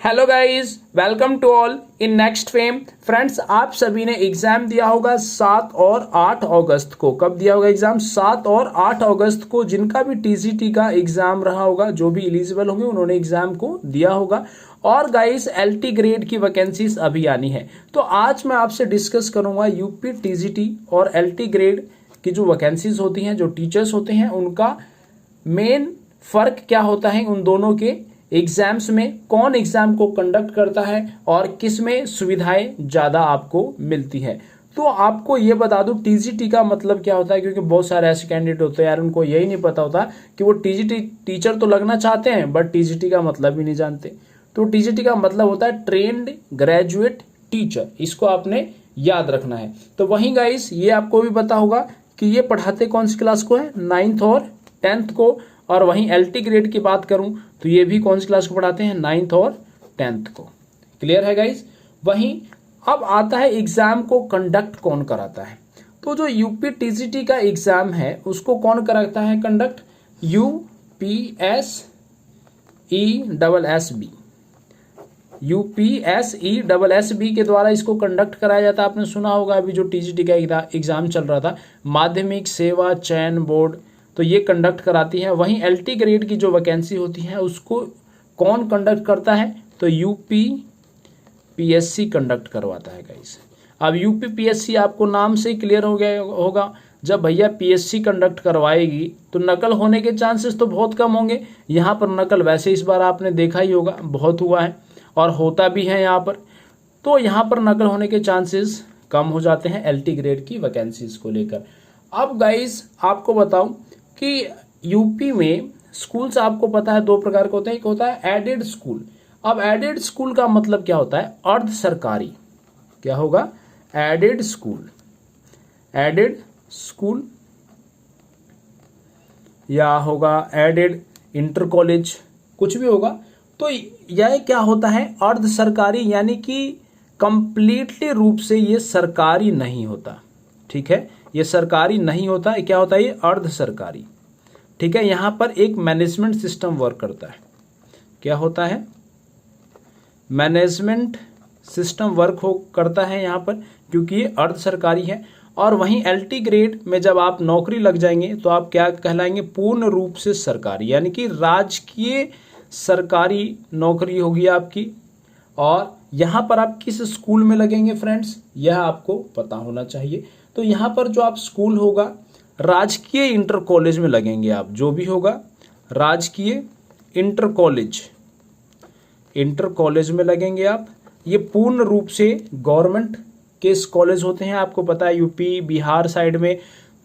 Hello guys, welcome to all in next fame. Friends, आप सभी ने एग्जाम दिया होगा 7 और 8 अगस्त को। कब दिया होगा एग्जाम? 7 और 8 अगस्त को। जिनका भी टीजीटी का एग्जाम रहा होगा, जो भी एलिजिबल होंगे उन्होंने एग्जाम को दिया होगा। और गाइस, एलटी ग्रेड की वैकेंसीज अभी आनी है। तो आज मैं आपसे डिस्कस करूंगा यूपी टीजीटी और एलटी ग्रेड की जो वैकेंसीज होती हैं, जो टीचर्स होते हैं, उनका मेन फर्क क्या होता है उन दोनों के एग्जाम्स में, कौन एग्जाम को कंडक्ट करता है और किस में सुविधाएं ज़्यादा आपको मिलती है। तो आपको ये बता दूं टीजीटी का मतलब क्या होता है, क्योंकि बहुत सारे ऐसे कैंडिडेट होते हैं यार, उनको यही नहीं पता होता कि वो टीजीटी टीचर तो लगना चाहते हैं बट टीजीटी का मतलब ही नहीं जानते। तो टीजीटी का मतलब होता है ट्रेन्ड ग्रेजुएट टीचर, इसको आपने याद रखना है। तो वहीं गाइस, ये आपको भी पता होगा कि ये पढ़ाते कौन सी क्लास को है, 9th और 10th को। और वहीं एलटी ग्रेड की बात करूं तो ये भी कौन सी क्लास को पढ़ाते हैं, 9th और 10th को। क्लियर है गाइस? वहीं अब आता है एग्जाम को कंडक्ट कौन कराता है। तो जो यूपी टीजीटी का एग्जाम है उसको कौन कराता है कंडक्ट? यूपीएसईएसएसबी, यूपीएसईएसएसबी के द्वारा इसको कंडक्ट कराया जाता है। आपने सुना होगा अभी जो टीजीटी का एग्जाम चल रहा था, माध्यमिक सेवा चयन बोर्ड, तो ये कंडक्ट कराती है। वहीं एलटी ग्रेड की जो वैकेंसी होती है उसको कौन कंडक्ट करता है? तो यूपीपीएससी कंडक्ट करवाता है गाइस। अब यूपीपीएससी आपको नाम से ही क्लियर हो गया होगा, जब भैया पीएससी कंडक्ट करवाएगी तो नकल होने के चांसेस तो बहुत कम होंगे। यहाँ पर नकल वैसे इस बार आपने देखा ही होगा, बहुत हुआ है और होता भी है यहाँ पर। तो यहाँ पर नकल होने के चांसेस कम हो जाते हैं एलटी ग्रेड की वैकेंसीज को लेकर। अब गाइस, आपको बताऊं कि यूपी में स्कूल्स आपको पता है दो प्रकार के होते हैं। एक होता है एडेड स्कूल। अब एडेड स्कूल का मतलब क्या होता है? अर्ध सरकारी। क्या होगा? Aided school. एडेड स्कूल या होगा एडेड इंटर कॉलेज, कुछ भी होगा। तो यह क्या होता है? अर्ध सरकारी, यानी कि कंप्लीटली रूप से ये सरकारी नहीं होता। ठीक है, ये सरकारी नहीं होता। क्या होता है? ये अर्ध सरकारी। ठीक है, यहां पर एक मैनेजमेंट सिस्टम वर्क करता है। क्या होता है? मैनेजमेंट सिस्टम वर्क करता है यहां पर, क्योंकि ये अर्ध सरकारी है। और वहीं एलटी ग्रेड में जब आप नौकरी लग जाएंगे तो आप क्या कहलाएंगे? पूर्ण रूप से सरकारी, यानी कि राजकीय सरकारी नौकरी होगी आपकी। और यहां पर आप किस स्कूल में लगेंगे फ्रेंड्स, यह आपको पता होना चाहिए। तो यहाँ पर जो आप स्कूल होगा, राजकीय इंटर कॉलेज में लगेंगे आप। जो भी होगा राजकीय इंटर कॉलेज में लगेंगे आप। ये पूर्ण रूप से गवर्नमेंट के कॉलेज होते हैं। आपको पता है यूपी बिहार साइड में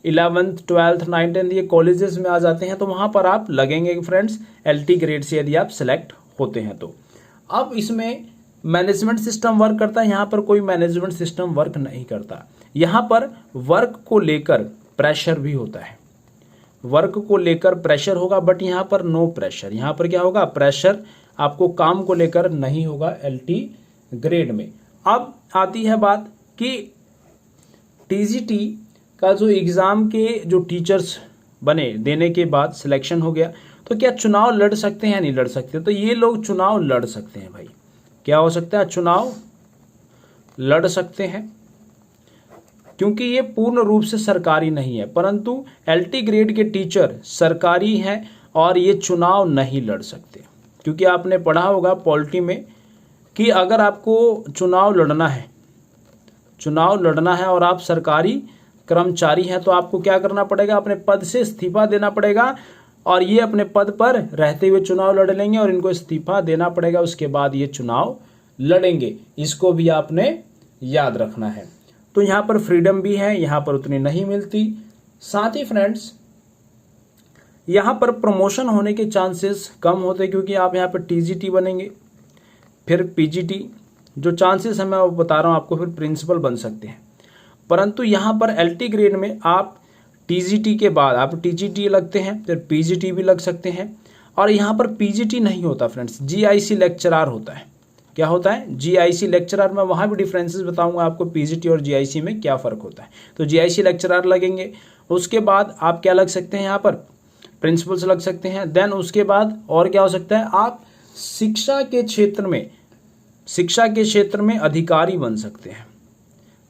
11th 12th 9th 10th ये कॉलेजेस में आ जाते हैं। तो वहाँ पर आप लगेंगे फ्रेंड्स एलटी ग्रेड से, यदि आप सिलेक्ट होते हैं तो। अब इसमें मैनेजमेंट सिस्टम वर्क करता है, यहाँ पर कोई मैनेजमेंट सिस्टम वर्क नहीं करता। यहाँ पर वर्क को लेकर प्रेशर भी होता है। वर्क को लेकर प्रेशर होगा, बट यहाँ पर नो प्रेशर। यहाँ पर क्या होगा? प्रेशर आपको काम को लेकर नहीं होगा एलटी ग्रेड में। अब आती है बात कि टीजीटी का जो एग्जाम के जो टीचर्स बने, देने के बाद सिलेक्शन हो गया, तो क्या चुनाव लड़ सकते हैं या नहीं लड़ सकते? तो ये लोग चुनाव लड़ सकते हैं भाई। क्या हो सकता है? चुनाव लड़ सकते हैं, क्योंकि ये पूर्ण रूप से सरकारी नहीं है। परंतु एलटी ग्रेड के टीचर सरकारी हैं और ये चुनाव नहीं लड़ सकते। क्योंकि आपने पढ़ा होगा पॉलिटी में कि अगर आपको चुनाव लड़ना है और आप सरकारी कर्मचारी हैं तो आपको क्या करना पड़ेगा? अपने पद से इस्तीफा देना पड़ेगा। और ये अपने पद पर रहते हुए चुनाव लड़ लेंगे और इनको इस्तीफा देना पड़ेगा, उसके बाद ये चुनाव लड़ेंगे। इसको भी आपने याद रखना है। तो यहाँ पर फ्रीडम भी है, यहाँ पर उतनी नहीं मिलती। साथ ही फ्रेंड्स, यहाँ पर प्रमोशन होने के चांसेस कम होते, क्योंकि आप यहाँ पर टीजीटी बनेंगे, फिर पीजीटी, जो चांसेस है मैं वो बता रहा हूँ आपको, फिर प्रिंसिपल बन सकते हैं। परंतु यहाँ पर एलटी ग्रेड में आप टीजीटी के बाद आप टीजीटी लगते हैं, फिर पीजीटी भी लग सकते हैं। और यहाँ पर पीजीटी नहीं होता फ्रेंड्स, जीआईसी लेक्चरर होता है। क्या होता है? GIC lecturer. मैं वहाँ भी डिफरेंसेस बताऊंगा आपको, पीजीटी और जीआईसी में क्या फ़र्क होता है। तो जीआईसी लेक्चरर लगेंगे, उसके बाद आप क्या लग सकते हैं? यहाँ पर प्रिंसिपल्स लग सकते हैं। देन उसके बाद और क्या हो सकता है? आप शिक्षा के क्षेत्र में शिक्षा के क्षेत्र में अधिकारी बन सकते हैं।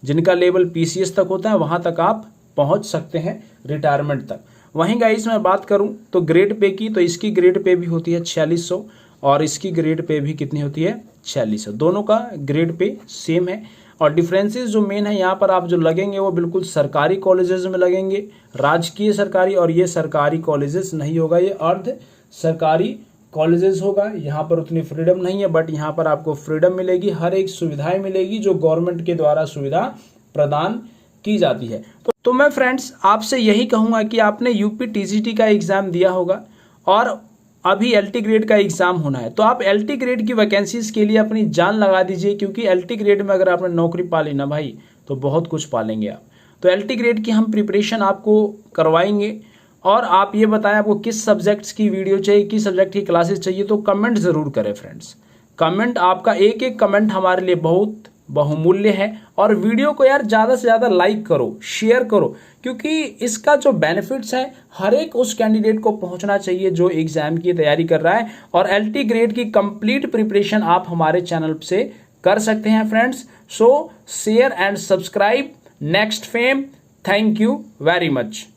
जिनका लेवल पीसीएस तक होता है वहाँ तक आप पहुँच सकते हैं, रिटायरमेंट तक। वहीं गाइस मैं बात करूं तो ग्रेड पे की, तो इसकी ग्रेड पे भी होती है 4600 और इसकी ग्रेड पे भी कितनी होती है 4600। दोनों का ग्रेड पे सेम है। और डिफरेंसेस जो मेन है यहाँ पर आप जो लगेंगे वो बिल्कुल सरकारी कॉलेजेस में लगेंगे, राजकीय सरकारी, और ये सरकारी कॉलेजेस नहीं होगा, ये अर्ध सरकारी कॉलेजेस होगा। यहाँ पर उतनी फ्रीडम नहीं है, बट यहाँ पर आपको फ्रीडम मिलेगी, हर एक सुविधाएं मिलेगी जो गवर्नमेंट के द्वारा सुविधा प्रदान की जाती है। तो मैं फ्रेंड्स आपसे यही कहूँगा कि आपने यूपी टीजीटी का एग्ज़ाम दिया होगा और अभी एलटी ग्रेड का एग्ज़ाम होना है, तो आप एलटी ग्रेड की वैकेंसीज़ के लिए अपनी जान लगा दीजिए, क्योंकि एलटी ग्रेड में अगर आपने नौकरी पा ली ना भाई तो बहुत कुछ पालेंगे आप। तो एलटी ग्रेड की हम प्रिपरेशन आपको करवाएंगे। और आप ये बताएं आपको किस सब्जेक्ट्स की वीडियो चाहिए, किस सब्जेक्ट की क्लासेस चाहिए, तो कमेंट ज़रूर करें फ्रेंड्स। कमेंट, आपका एक एक कमेंट हमारे लिए बहुत बहुमूल्य है। और वीडियो को यार ज़्यादा से ज़्यादा लाइक करो, शेयर करो, क्योंकि इसका जो बेनिफिट्स है हर एक उस कैंडिडेट को पहुंचना चाहिए जो एग्जाम की तैयारी कर रहा है। और एलटी ग्रेड की कंप्लीट प्रिपरेशन आप हमारे चैनल से कर सकते हैं friends. So share and subscribe next fame. Thank you very much.